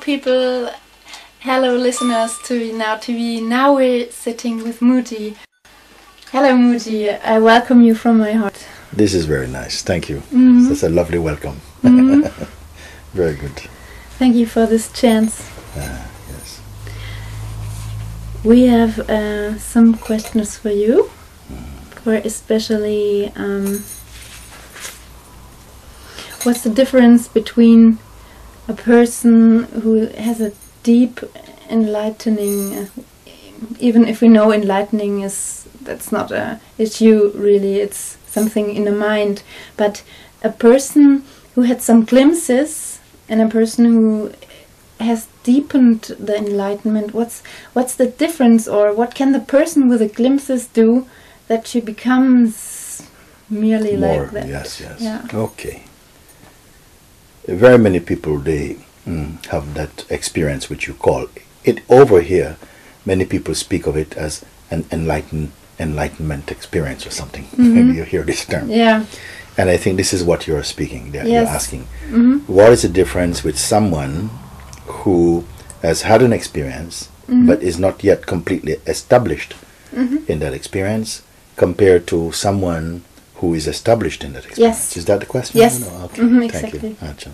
people, hello listeners to Now TV. Now we're sitting with Mooji. Hello Mooji, I welcome you from my heart. This is very nice, thank you. That's a lovely welcome. Very good. Thank you for this chance. Yes. We have some questions for you, for especially what's the difference between a person who has a deep enlightening, even if we know enlightening that's not a issue really, it's something in the mind, but a person who had some glimpses and a person who has deepened the enlightenment, what's the difference, or what can the person with the glimpses do that she becomes merely More, like that? yes. Yeah. Okay. Very many people, they have that experience which you call it over here. Many people speak of it as an enlightenment experience or something. Maybe you hear this term. Yeah. And I think this is what you're speaking. You're asking. What is the difference with someone who has had an experience but is not yet completely established in that experience compared to someone who is established in that experience? Yes. Is that the question? Yes. No, okay. Thank Exactly. you. Achha.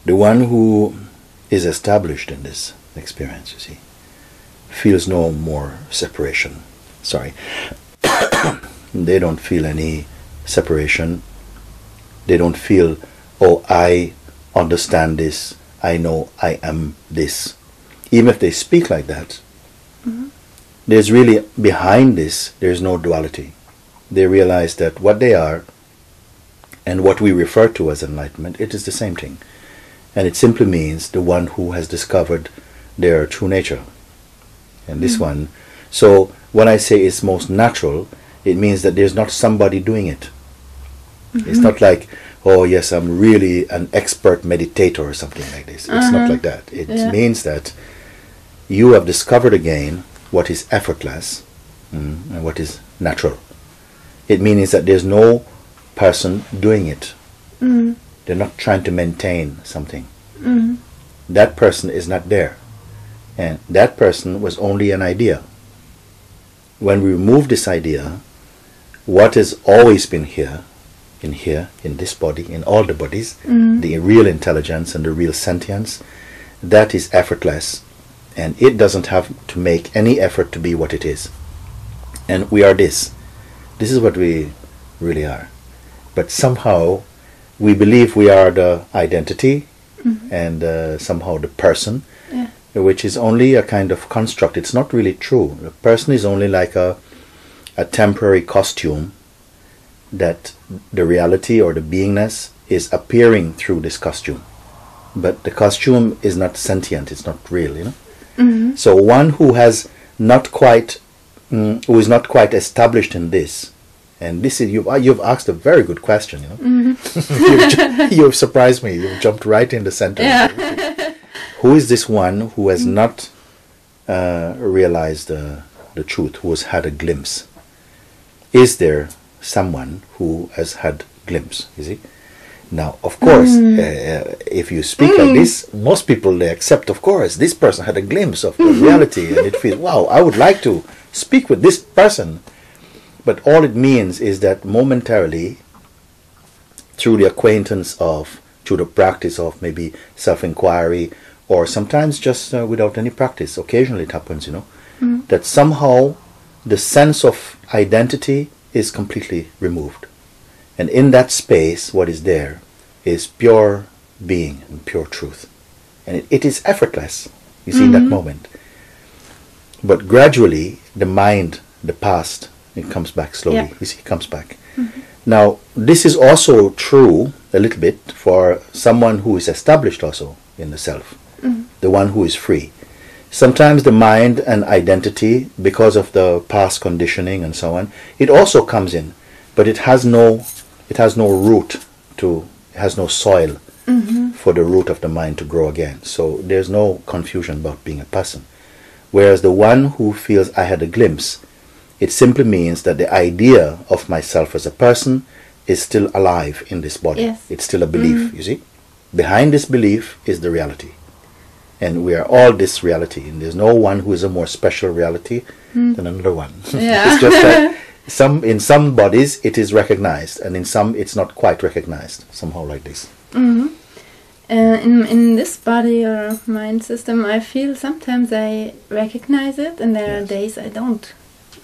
The one who is established in this experience, you see, feels no more separation. Sorry. They don't feel any separation. They don't feel, oh, I understand this, I know I am this. Even if they speak like that, there's really, behind this, there's no duality. They realize that what they are and what we refer to as enlightenment, it is the same thing. And it simply means the one who has discovered their true nature. And this one, so when I say it's most natural, it means that there's not somebody doing it. It's not like, oh yes, I'm really an expert meditator or something like this. It's not like that. It means that you have discovered again what is effortless and what is natural. It means that there's no person doing it. They're not trying to maintain something. That person is not there. And that person was only an idea. When we remove this idea, what has always been here, in this body, in all the bodies, the real intelligence and the real sentience, that is effortless. And it doesn't have to make any effort to be what it is. And we are this. This is what we really are. But somehow we believe we are the identity and somehow the person, which is only a kind of construct. It's not really true. The person is only like a temporary costume that the reality or the beingness is appearing through this costume. But the costume is not sentient, it's not real, you know. So one who has not quite, who is not quite established in this, and this is, you've asked a very good question, you know. You've surprised me. You've jumped right in the center. Yeah. Who is this one who has not realized the truth, who has had a glimpse? Is there someone who has had glimpse? You see? Now, of course, if you speak like this, most people, they accept, of course, this person had a glimpse of the reality, and it feels, wow, I would like to speak with this person. But all it means is that momentarily, through the acquaintance of, through the practice of maybe self-inquiry, or sometimes just without any practice, occasionally it happens, you know, that somehow the sense of identity is completely removed. And in that space, what is there is pure being and pure truth. And it is effortless, you see, in that moment. But gradually, the mind, the past, it comes back slowly. You see, it comes back. Now, this is also true a little bit for someone who is established also in the self, the one who is free. Sometimes the mind and identity, because of the past conditioning and so on, it also comes in, but it has no root to, it has no soil for the root of the mind to grow again. So there's no confusion about being a person. Whereas the one who feels I had a glimpse, It simply means that the idea of myself as a person is still alive in this body. Yes. It's still a belief, you see. Behind this belief is the reality. And we are all this reality. And there's no one who is a more special reality than another one. Yeah. It's just that in some bodies it is recognized, and in some it's not quite recognized, somehow like this. In this body or mind system, I feel sometimes I recognize it, and there are days I don't.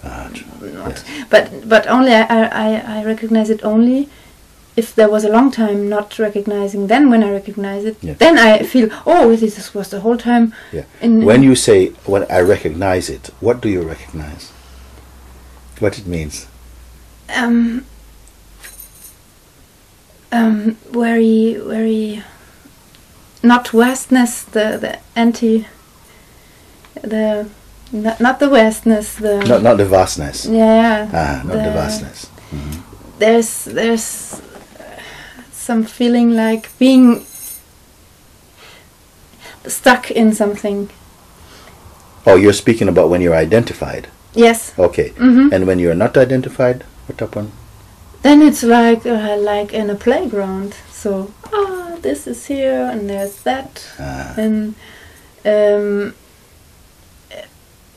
Not. But only I recognize it only if there was a long time not recognizing. Then when I recognize it, then I feel, oh, this was the whole time. Yeah. When you say, when I recognize it, what do you recognize? What it means? Very not vastness, the anti, the not the vastness, the not the vastness. Yeah. Not the vastness. There's some feeling like being stuck in something. Oh, you're speaking about when you're identified. Yes. Okay. And when you're not identified, what happened? Then it's like in a playground. So, this is here and there's that, and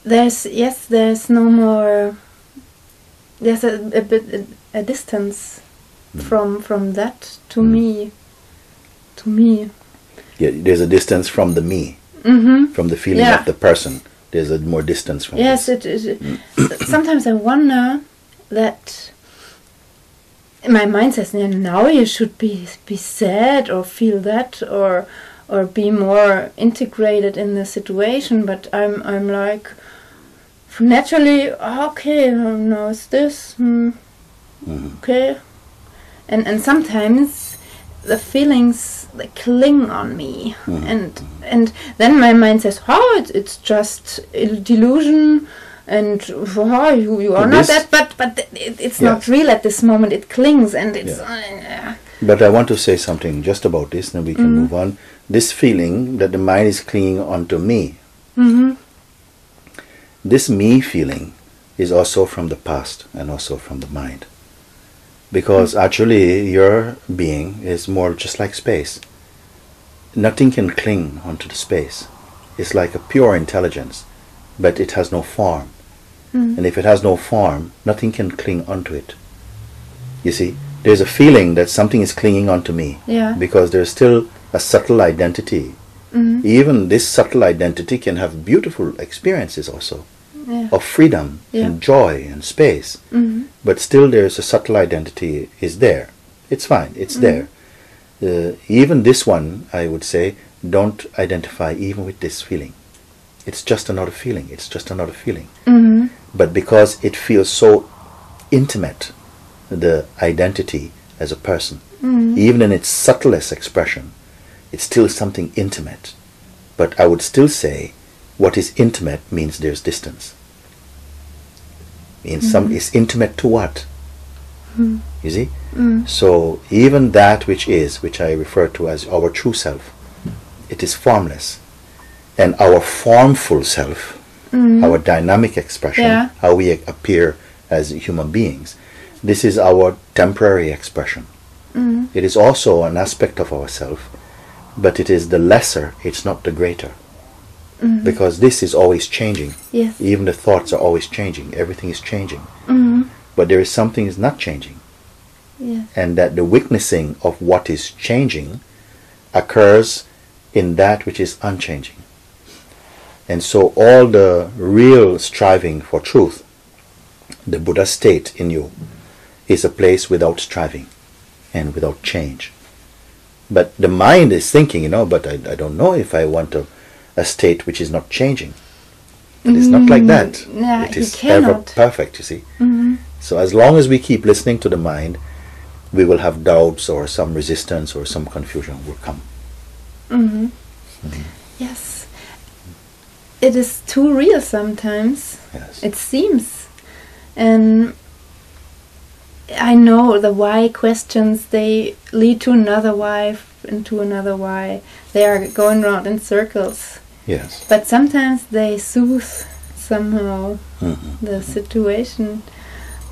there's no more. There's a distance from that to me. To me. Yeah, there's a distance from the me, from the feeling of the person. There's a more distance from. Yes, this. Sometimes I wonder that. My mind says, now you should be sad or feel that or be more integrated in the situation. But I'm like, naturally, okay, now it's this, okay, and sometimes the feelings, they cling on me, and then my mind says, it's just a delusion. And you are not that, but it's not real at this moment. It clings, and it's. But I want to say something just about this, then we can move on. This feeling that the mind is clinging onto me. This me feeling is also from the past and also from the mind, because actually your being is more just like space. Nothing can cling onto the space. It's like a pure intelligence, but it has no form. And if it has no form, nothing can cling onto it. You see, there's a feeling that something is clinging onto me, because there's still a subtle identity. Even this subtle identity can have beautiful experiences also, of freedom and joy and space. But still there's a subtle identity is there. It's fine, it's there. Even this one, I would say, don't identify even with this feeling. It's just another feeling. It's just another feeling. But because it feels so intimate, the identity as a person, even in its subtlest expression, it's still something intimate. But I would still say, what is intimate means there's distance. It's intimate to what? You see? So even that which I refer to as our true self, it is formless. And our formful self, our dynamic expression, how we appear as human beings, this is our temporary expression. It is also an aspect of ourself, but it is the lesser, it's not the greater. Because this is always changing. Yes. Even the thoughts are always changing. Everything is changing. But there is something is not changing. Yes. And that the witnessing of what is changing occurs in that which is unchanging. And so all the real striving for truth, the Buddha state in you, is a place without striving and without change. But the mind is thinking, but I don't know if I want a state which is not changing. But it's not like that. It is ever perfect, you see. So as long as we keep listening to the mind, we will have doubts or some resistance or some confusion will come. Yes. It is too real sometimes. Yes. It seems. And I know the why questions, they lead to another why and to another why. They are going around in circles. Yes. But sometimes they soothe somehow the situation.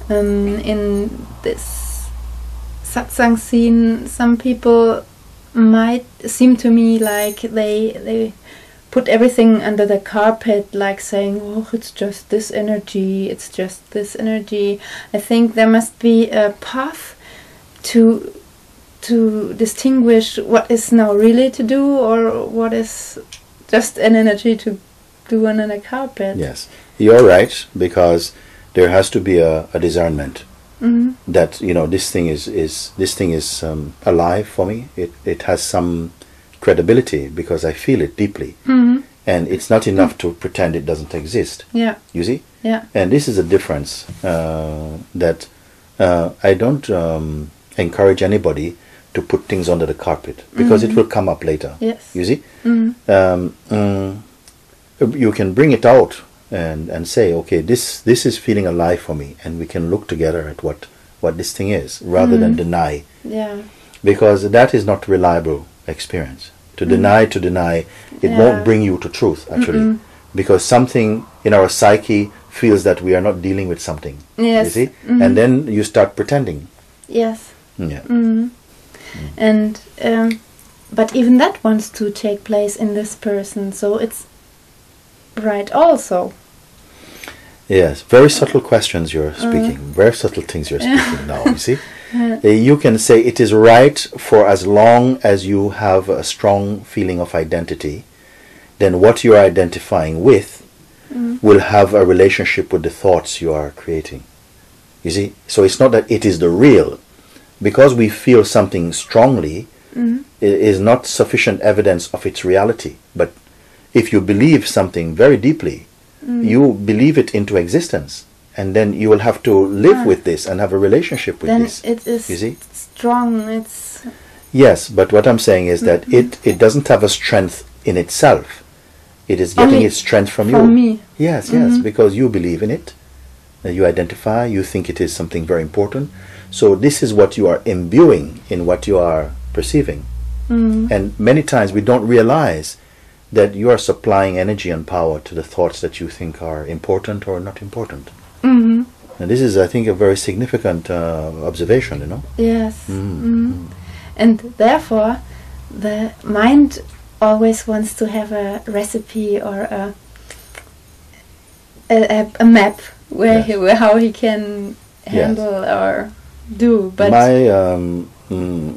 In this satsang scene, some people might seem to me like they put everything under the carpet, like saying, oh, it's just this energy, it's just this energy. I think there must be a path to distinguish what is now really to do, or what is just an energy to do under the carpet. Yes, you're right, because there has to be a discernment that, you know, this thing is alive for me. It has some credibility because I feel it deeply, and it's not enough to pretend it doesn't exist. Yeah. You see? Yeah. And this is a difference that I don't encourage anybody to put things under the carpet, because it will come up later. Yes. You see? You can bring it out and say, okay, this is feeling alive for me, and we can look together at what this thing is, rather than deny. Yeah. Because that is not reliable experience. To deny, it won't bring you to truth, actually. Because something in our psyche feels that we are not dealing with something. Yes. You see? And then you start pretending. Yes. Yeah. And but even that wants to take place in this person, so it's right also. Yes, very subtle questions you're speaking, very subtle things you're speaking now, you see? You can say it is right for as long as you have a strong feeling of identity, then what you are identifying with will have a relationship with the thoughts you are creating. You see? So it's not that it is the real. Because we feel something strongly, it is not sufficient evidence of its reality. But if you believe something very deeply, you believe it into existence, and then you will have to live with this and have a relationship with then this. It is, you see? Strong. It's yes, but what I'm saying is that it doesn't have a strength in itself. It is getting only its strength from you. from me. Yes, yes, because you believe in it, you identify, you think it is something very important. So this is what you are imbuing in what you are perceiving. And many times we don't realize that you are supplying energy and power to the thoughts that you think are important or not important. And this is, I think, a very significant observation, you know? Yes. And therefore, the mind always wants to have a recipe or a map where how he can handle or do. But my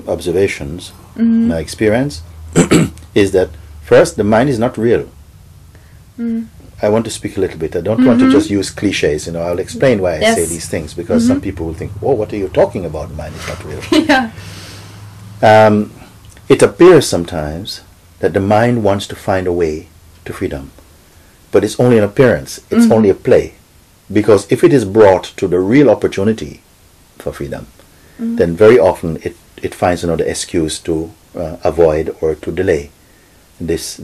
observations, my experience, is that first, the mind is not real. I want to speak a little bit. I don't want to just use cliches. You know, I'll explain why I say these things, because some people will think, "Oh, what are you talking about? The mind is not real." It appears sometimes that the mind wants to find a way to freedom, but it's only an appearance. It's only a play, because if it is brought to the real opportunity for freedom, then very often it finds another excuse to avoid or to delay this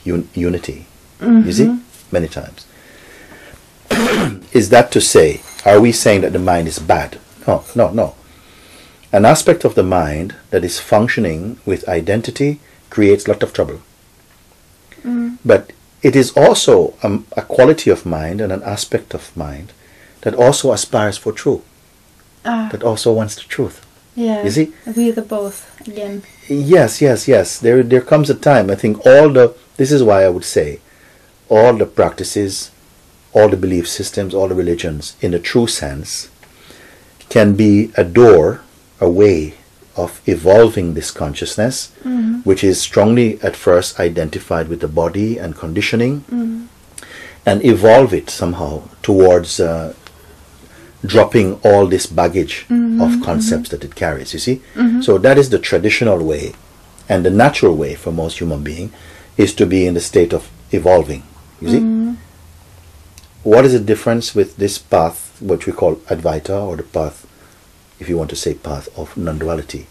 unity. You see, many times. Is that to say, are we saying that the mind is bad? No. An aspect of the mind that is functioning with identity creates a lot of trouble. But it is also a quality of mind and an aspect of mind that also aspires for truth, that also wants the truth. Yeah, you see? we the both again. Yes. There comes a time, I think this is why I would say, all the practices, all the belief systems, all the religions, in the true sense, can be a door, a way of evolving this consciousness, which is strongly at first identified with the body and conditioning, and evolve it somehow towards dropping all this baggage of concepts that it carries, you see? So that is the traditional way, and the natural way for most human beings is to be in the state of evolving, you see? What is the difference with this path, what we call Advaita, or the path, if you want to say path of non-duality,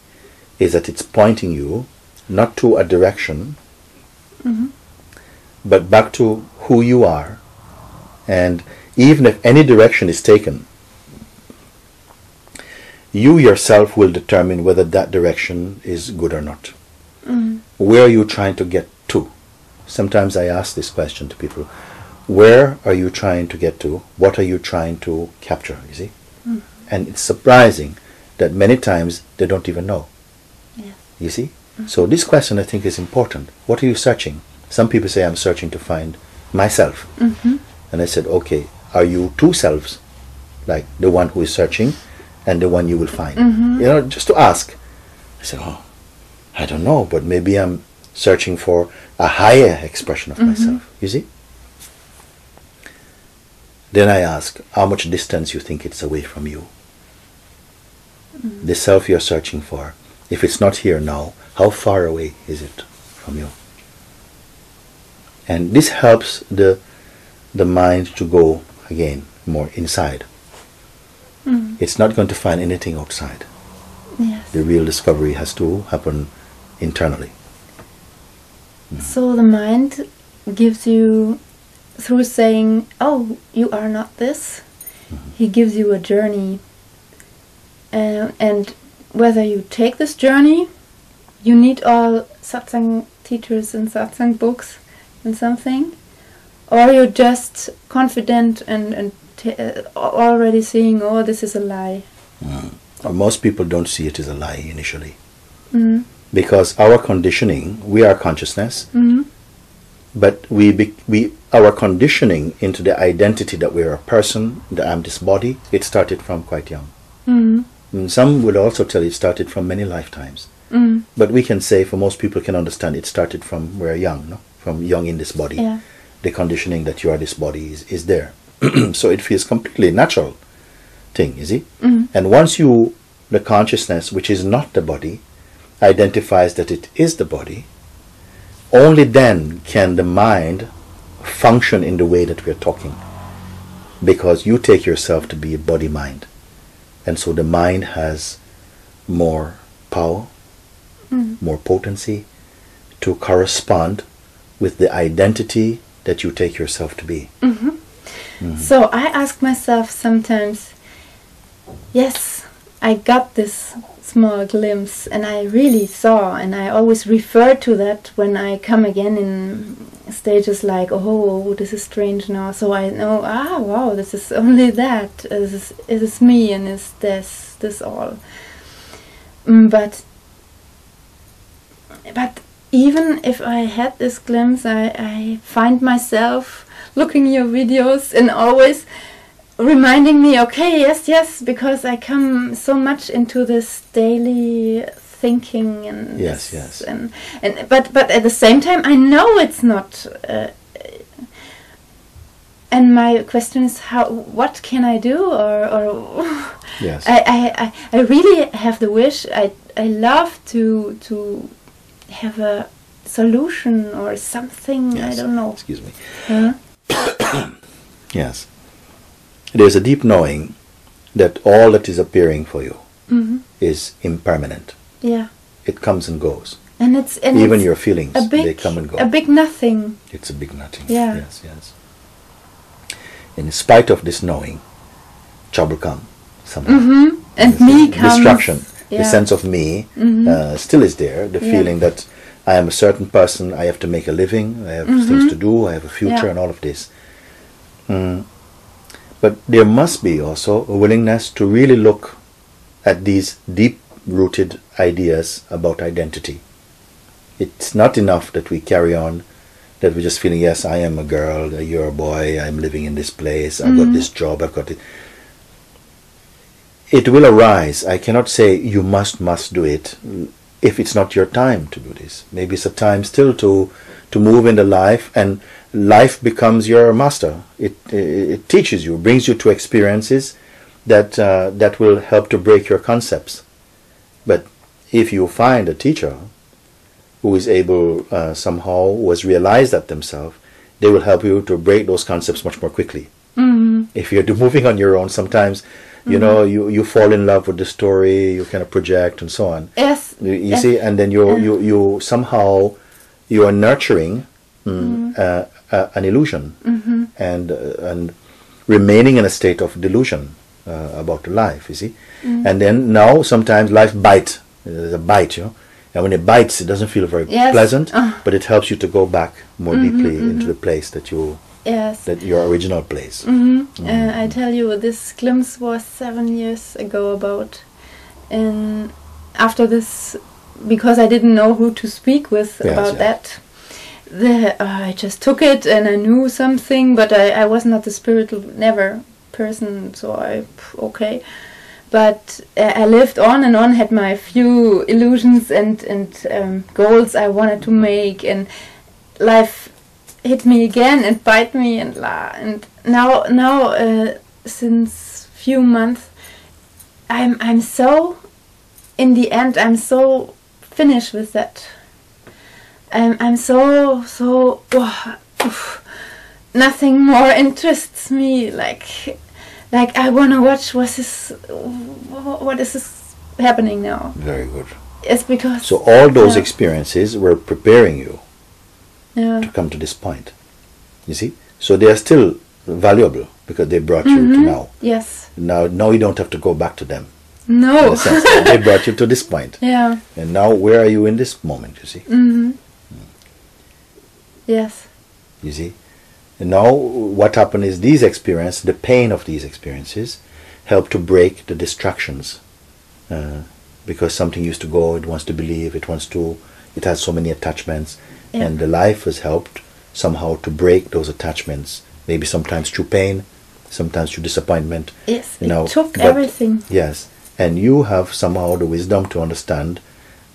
is that it's pointing you not to a direction, but back to who you are. And even if any direction is taken, you yourself will determine whether that direction is good or not. Where are you trying to get to? Sometimes I ask this question to people. where are you trying to get to? What are you trying to capture, you see? And it's surprising that many times they don't even know. Yes. You see? So this question, I think, is important. What are you searching? Some people say, I'm searching to find myself. And I said, okay, are you two selves? Like the one who is searching and the one you will find. You know, just to ask. I said, oh, I don't know, but maybe I'm searching for a higher expression of myself. You see? Then I ask, how much distance you think it's away from you? The self you're searching for, if it's not here now, how far away is it from you? And this helps the mind to go again more inside. It's not going to find anything outside. Yes. The real discovery has to happen internally. So the mind gives you, through saying, oh, you are not this, he gives you a journey. And whether you take this journey, you need all satsang teachers and satsang books and something, or you're just confident and already seeing, oh, this is a lie. Most people don't see it as a lie initially. Because our conditioning, we are consciousness, but our conditioning into the identity that we're a person, that I'm this body, it started from quite young. And some would also tell you it started from many lifetimes. But we can say, for most people can understand, it started from we're young, no? From young in this body. Yeah. The conditioning that you are this body is there. So it feels completely natural thing, you see? And once the consciousness, which is not the body, identifies that it is the body, only then can the mind function in the way that we're talking. Because you take yourself to be a body-mind. And so the mind has more power, more potency to correspond with the identity that you take yourself to be. So I ask myself sometimes, yes, I got this small glimpse and I really saw, and I always refer to that when I come again in stages like, oh, this is strange now, so I know, wow, this is only that, it is me, and is this all. But even if I had this glimpse, I find myself looking your videos and always reminding me, okay, yes, because I come so much into this daily thinking and yes. and but at the same time I know it's not. And my question is, what can I do? Or Yes. I really have the wish. I love to have a solution or something. Yes. I don't know. Excuse me. Huh? Yes. There's a deep knowing that all that is appearing for you is impermanent. Yeah. It comes and goes. And it's even your feelings, they come and go. A big nothing. It's a big nothing. Yeah. Yes. In spite of this knowing, trouble comes somehow. And me comes. Destruction. Yeah. The sense of me still is there. The feeling that I am a certain person, I have to make a living, I have things to do, I have a future, and all of this. But there must be also a willingness to really look at these deep-rooted ideas about identity. It's not enough that we carry on, that we're just feeling, yes, I am a girl, you're a boy, I'm living in this place, I've got this job, I've got it. It will arise. I cannot say you must do it if it's not your time to do this. Maybe it's a time still to move in the life, and life becomes your master. It teaches you, brings you to experiences that will help to break your concepts. But if you find a teacher who is able somehow, who has realized that themselves, they will help you to break those concepts much more quickly. If you're moving on your own, sometimes you know you fall in love with the story, you kind of project and so on. Yes. You see, and then you somehow you are nurturing an illusion and remaining in a state of delusion about life. You see, and then now sometimes life bites. There's a bite, you know, and when it bites, it doesn't feel very pleasant, but it helps you to go back more deeply into the place that you Yes. that your original place. I tell you, this glimpse was 7 years ago about, and after this, because I didn't know who to speak with about that, I just took it and I knew something, but I was not the spiritual person, so okay. But I lived on and on, had my few illusions and goals I wanted to make, and life hit me again and bite me and now since few months I'm so, in the end I'm so finished with that. I'm so nothing more interests me, like I wanna watch what is this happening now. Very good. It's because so all those experiences were preparing you to come to this point. You see? So they are still valuable because they brought you to now. Yes. Now you don't have to go back to them. No. In a sense, they brought you to this point. Yeah. And now where are you in this moment, you see? Yes. You see? And now what happened is these experiences, the pain of these experiences, help to break the distractions. Because something used to go, it wants to believe, it has so many attachments. Yeah. And the life has helped somehow to break those attachments. Maybe sometimes through pain, sometimes through disappointment. Yes, it took everything. Yes. And you have somehow the wisdom to understand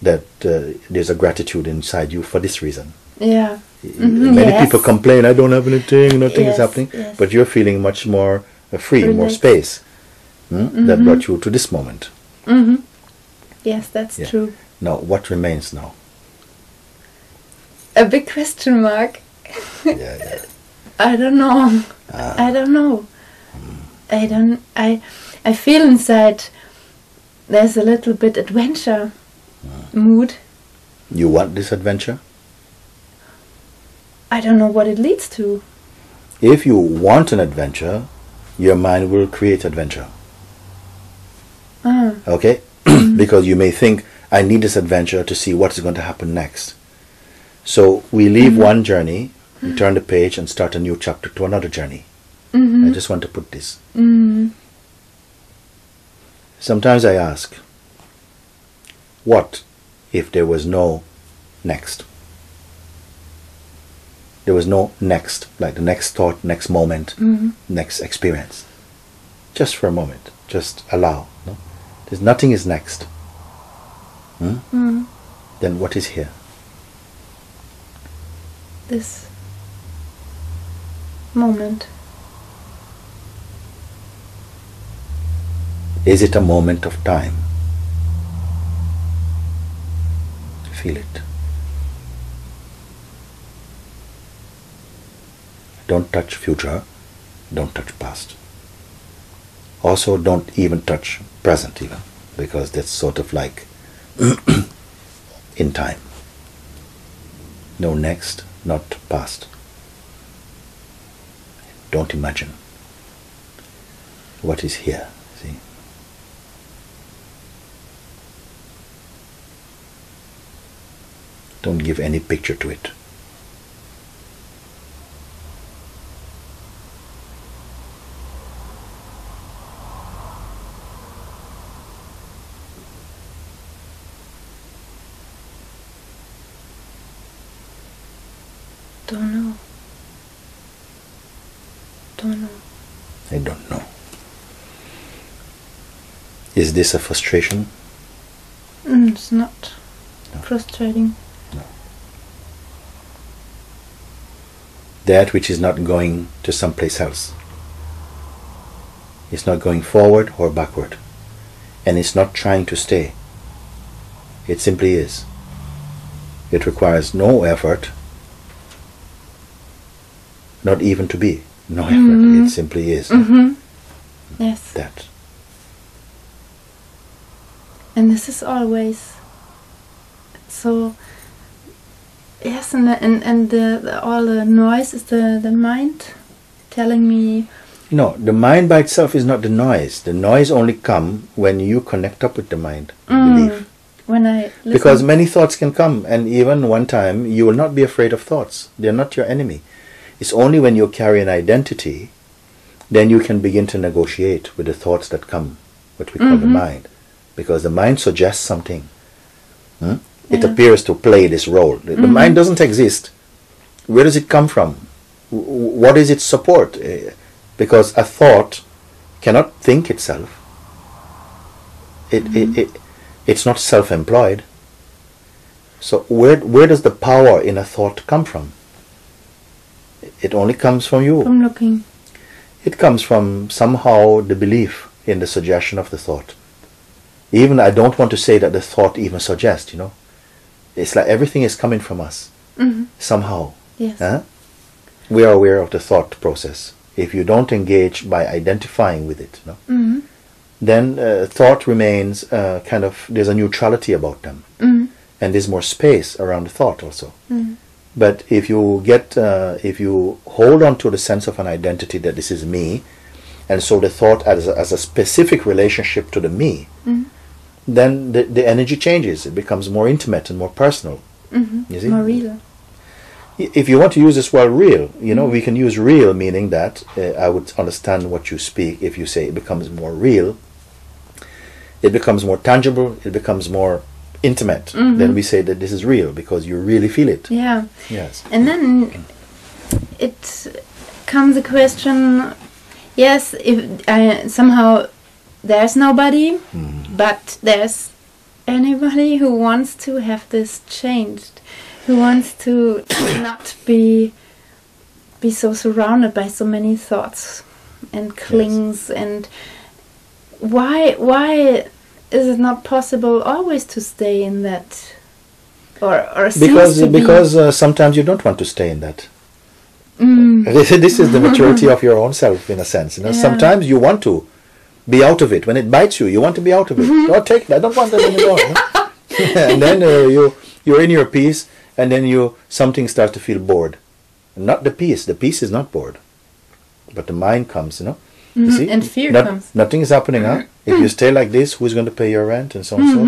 that there's a gratitude inside you for this reason. Yeah. Many people complain, I don't have anything, nothing is happening. Yes. But you're feeling much more free, more space. That brought you to this moment. Yes, that's true. Now, what remains now? A big question mark. I don't know. I don't know. I feel inside there's a little bit adventure mood. You want this adventure? I don't know what it leads to. If you want an adventure, your mind will create adventure. Okay? Because you may think, I need this adventure to see what is going to happen next. So we leave one journey, we turn the page and start a new chapter to another journey. I just want to put this. Sometimes I ask, what if there was no next? There was no next, like the next thought, next moment, next experience. Just for a moment, just allow. No? There's nothing is next. Then what is here? This moment. Is it a moment of time? Feel it. Don't touch future, don't touch past. Also don't even touch present even, because that's sort of like in time. No next, not past. Don't imagine what is here, see? Don't give any picture to it. Don't know. I don't know. Is this a frustration? It's not frustrating. No. That which is not going to someplace else. It's not going forward or backward. And it's not trying to stay. It simply is. It requires no effort. Not even to be. No effort. It simply is. Yes. That. And this is always so. Yes, and all the noise is the mind telling me. No, the mind by itself is not the noise. The noise only comes when you connect up with the mind. Believe. When I listen. Because many thoughts can come, and even one time you will not be afraid of thoughts. They are not your enemy. It's only when you carry an identity, then you can begin to negotiate with the thoughts that come, what we call the mind. Because the mind suggests something. It appears to play this role. The mind doesn't exist. Where does it come from? What is its support? Because a thought cannot think itself. It's not self-employed. So where does the power in a thought come from? It only comes from you. From looking. It comes from somehow the belief in the suggestion of the thought. Even I don't want to say that the thought even suggests, you know. It's like everything is coming from us. Somehow. Yes. We are aware of the thought process. If you don't engage by identifying with it, you know, then thought remains kind of, there's a neutrality about them. And there's more space around the thought also. But if you if you hold on to the sense of an identity that this is me, and so the thought as a specific relationship to the me, then the energy changes. It becomes more intimate and more personal. You see? More real. If you want to use this word real, you know, we can use real, meaning that I would understand what you speak if you say it becomes more real. It becomes more tangible. It becomes more intimate. Then we say that this is real because you really feel it. Yeah. Yes. And then it comes a question. Yes, if somehow there's nobody, but there's anybody who wants to have this changed, who wants to not be so surrounded by so many thoughts and clings. And why is it not possible always to stay in that, or because sometimes you don't want to stay in that. This is the maturity of your own self, in a sense. You know, sometimes you want to be out of it. When it bites you, you want to be out of it. Don't take that. I don't want that anymore. And then you're in your peace, and then something starts to feel bored. Not the peace. The peace is not bored, but the mind comes. You know. You see? And fear comes. Nothing is happening, huh? If you stay like this, who's going to pay your rent and so and so?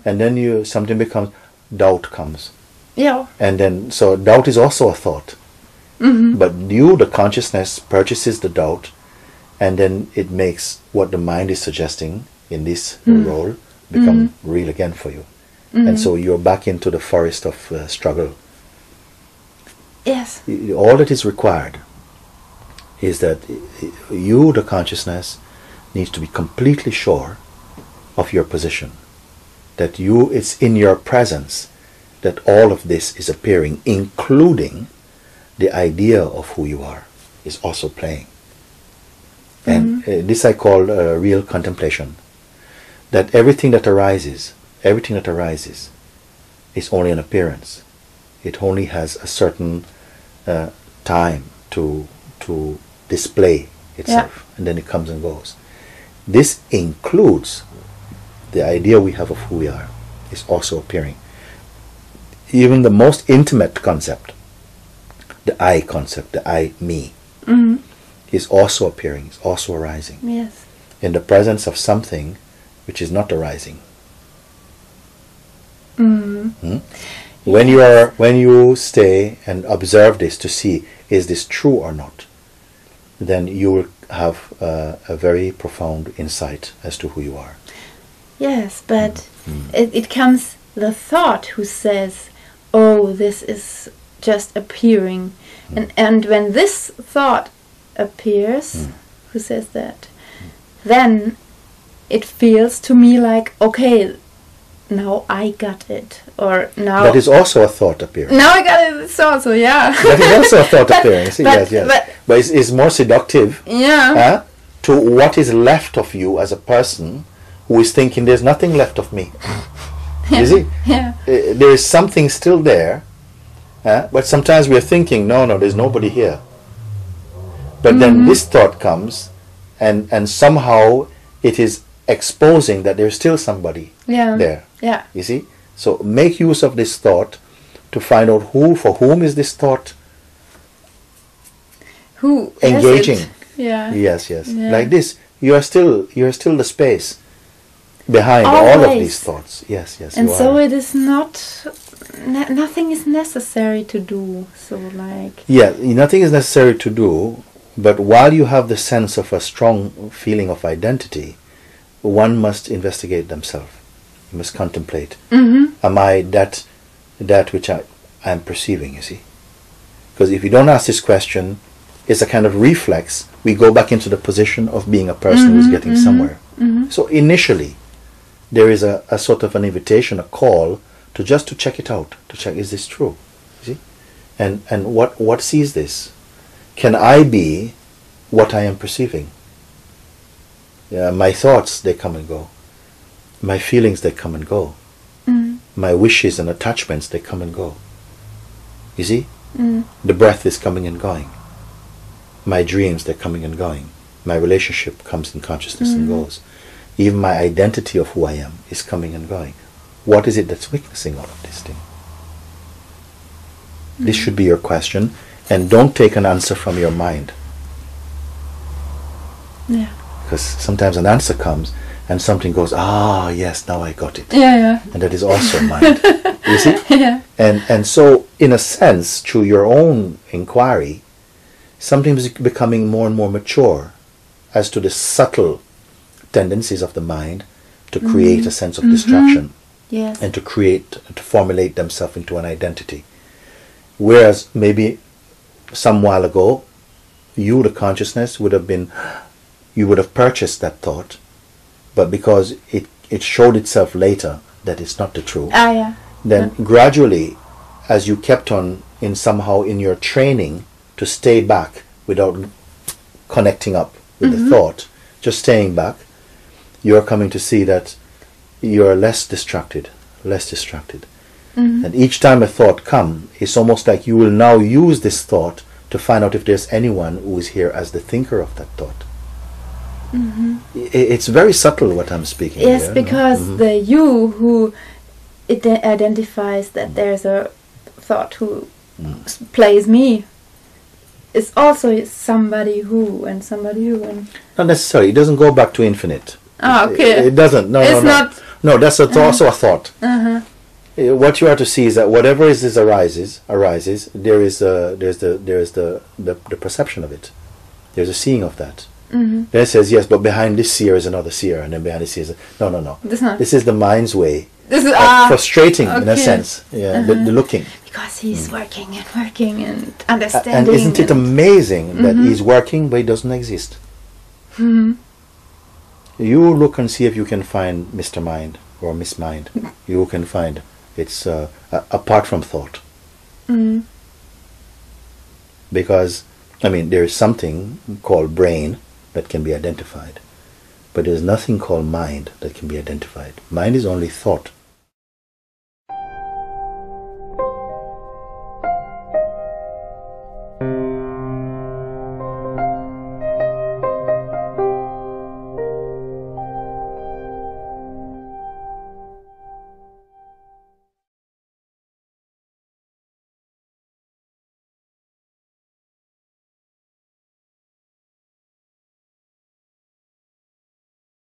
And then something becomes, doubt comes. Yeah. And then, so doubt is also a thought. But the consciousness, purchases the doubt, and then it makes what the mind is suggesting in this role become real again for you. And so you're back into the forest of struggle. Yes. All that is required is that you, the consciousness, needs to be completely sure of your position. That it's in your presence that all of this is appearing, including the idea of who you are is also playing. And this I call real contemplation. That everything that arises is only an appearance. It only has a certain time to display itself, and then it comes and goes. This includes the idea we have of who we are is also appearing. Even the most intimate concept, the I concept, the I, me, is also appearing, is also arising. Yes. In the presence of something which is not arising. When you stay and observe this to see, is this true or not, then you will have a very profound insight as to who you are. Yes, but it comes the thought who says, oh, this is just appearing. And when this thought appears, who says that, then it feels to me like, okay, now I got it. Or now... That is also a thought appearing. Now I got it, it's also, yeah. That is also a thought appearing. See, yes. But it's more seductive to what is left of you as a person who is thinking there's nothing left of me. You see? Yeah. There is something still there, but sometimes we're thinking, no, there's nobody here. But then this thought comes, and somehow it is exposing that there's still somebody there. Yeah. You see? So make use of this thought to find out for whom is this thought who engaging. Yeah. Yes. Yeah. Like this. You're still the space behind all of these thoughts. Yes. And so it is not nothing is necessary to do. So like. Yeah, nothing is necessary to do, but while you have the sense of a strong feeling of identity, one must investigate themselves. You must contemplate. Am I that which I am perceiving, you see? Because if you don't ask this question, it's a kind of reflex. We go back into the position of being a person who's getting somewhere. So initially, there is a sort of an invitation, a call, to check it out, to check, is this true? You see? And what sees this? Can I be what I am perceiving? Yeah, my thoughts, they come and go. My feelings, they come and go. My wishes and attachments, they come and go. You see? The breath is coming and going. My dreams, they're coming and going. My relationship comes in consciousness and goes. Even my identity of who I am is coming and going. What is it that's witnessing all of this thing? This should be your question, and don't take an answer from your mind. Yeah. Because sometimes an answer comes and something goes, yes, now I got it. Yeah. And that is also mind. You see? Yeah. And so, in a sense, through your own inquiry, something is becoming more and more mature as to the subtle tendencies of the mind to create a sense of distraction. Yes. And to formulate themselves into an identity. Whereas maybe some while ago, you, the consciousness, you would have purchased that thought, but because it showed itself later that it's not the truth, then gradually, as you kept on somehow in your training to stay back without connecting up with the thought, just staying back, you're coming to see that you're less distracted. And each time a thought comes, it's almost like you will now use this thought to find out if there's anyone who is here as the thinker of that thought. It's very subtle what I'm speaking. Yes, here, because the you who identifies that there's a thought who plays me is also somebody who and somebody who. And not necessarily. It doesn't go back to infinite. Okay. It doesn't. No, it's no. Not No, that's also a thought. What you are to see is that whatever arises. There is the perception of it. There's a seeing of that. Then it says yes, but behind this seer is another seer, and then behind this seer is no. This is the mind's way. This is frustrating in a sense. Yeah, the looking. Because he's working and understanding. And isn't it amazing that he's working, but he doesn't exist? You look and see if you can find Mr. Mind or Miss Mind. You can find it's apart from thought. Because, there is something called brain that can be identified. But there's nothing called mind that can be identified. Mind is only thought.